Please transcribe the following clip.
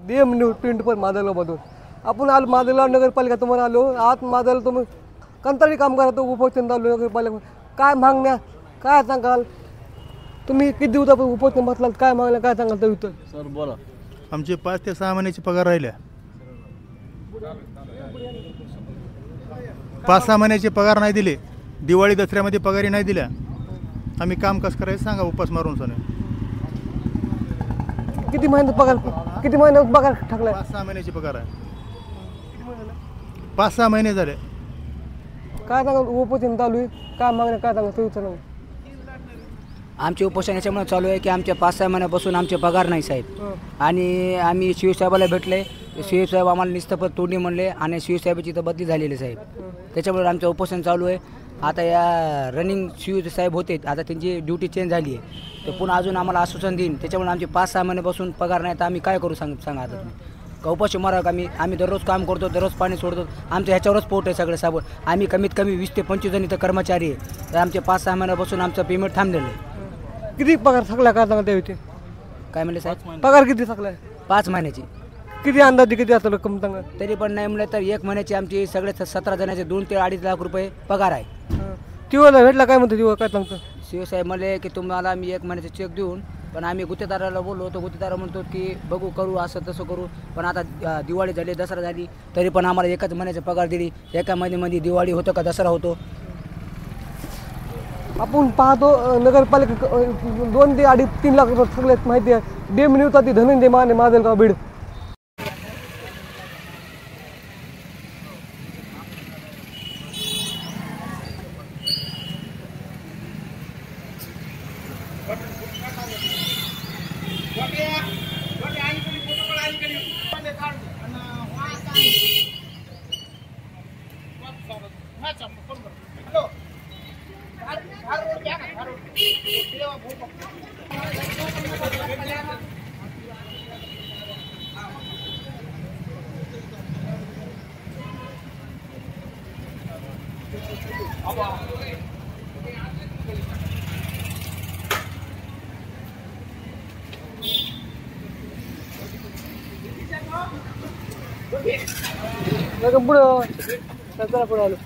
DM पिंटपर मादलगावमधून. आपण आलो मादलगाव नगरपालिका तुम्हाला आलो आत मादल तुम्ही कंत्राटी कामगार तो उपोषण चालू नगरपालिका. काय मागण्या काय सांगाल तुम्ही किती दिवसापासून उपोषण बसलात काय मागण्या काय सांगाल तर इथं सर बोला. आमचे 5 ते 6 महिन्याची पगार राहिल्या. 5-6 महिन्याचे पगार नाही दिले. दिवाळी दसऱ्यामध्ये पगारी नाही दिल्या. आम्ही काम कसं करायचं सांगा उपास मारून सने. किती महिन्यात पगार टाकलाय? 5-6 महिन्याची पगार आहे. 5-6 महिने झाले. काय सांगाल उपोषण चालू आहे काय मागण्या काय सांगाल तुम्ही सांगा. आमचे उपोषण याच्यामुळे चालू आहे की आमच्या 5-6 महिन्यापासून आमचे पगार नाही साहेब. आणि आम्ही शिवसाहेबाला भेटले. शिवसाहेब आम्हाला निस्तपद तोडणी म्हणले आणि शिवसाहेबाची तर बदली झालेली साहेब. त्याच्यामुळे आमचं उपोषण चालू आहे. आता या रनिंग शिवसाहेब होते आता त्यांची ड्युटी चेंज झाली आहे तर पुन्हा अजून आम्हाला आश्वासन देईन. त्याच्यामुळे आमचे 5-6 महिन्यापासून पगार नाही तर आम्ही काय करू सांगा आता तुम्ही. का उपाशी मारा का आम्ही दररोज काम करतो दररोज पाणी सोडतो. आमचं ह्याच्यावरच पोट आहे सगळं साबण. आम्ही कमीत कमी 20 ते 25 जण इथं कर्मचारी आहे तर आमचे 5-6 महिन्यापासून आमचं पेमेंट थांबलेलं आहे. किती पगार थकला काय सांगा त्या विषयी काय म्हणले साहेब? पगार किती थकलाय? 5 महिन्याची. किती अंदाजे किती असं रक्कम सांगा. तरी पण नाही म्हणलं तर 1 महिन्याची आमची सगळे 17 जणांचे 2 ते 2.5 लाख रुपये पगार आहे. तिवला भेटला काय म्हणतो तिवळ काय सांगतो? शिवसाहेब म्हणले की तुम्हाला मी 1 महिन्याचे चेक देऊन पण आम्ही गुत्तेदाराला बोललो तर गुत्तेदार म्हणतो की बघू करू असं तसं करू. पण आता दिवाळी झाली दसरा झाली तरी पण आम्हाला 1च महिन्याचे पगार दिली. एका महिन्यामध्ये दिवाळी होतं का दसरा होतो. आपण पाहतो नगरपालिका 2 ते 2.5-3 लाख रुपये थकलेत माहिती आहे. DM होता ती धनंजय माने मादलगाव बीड. पुढं आलो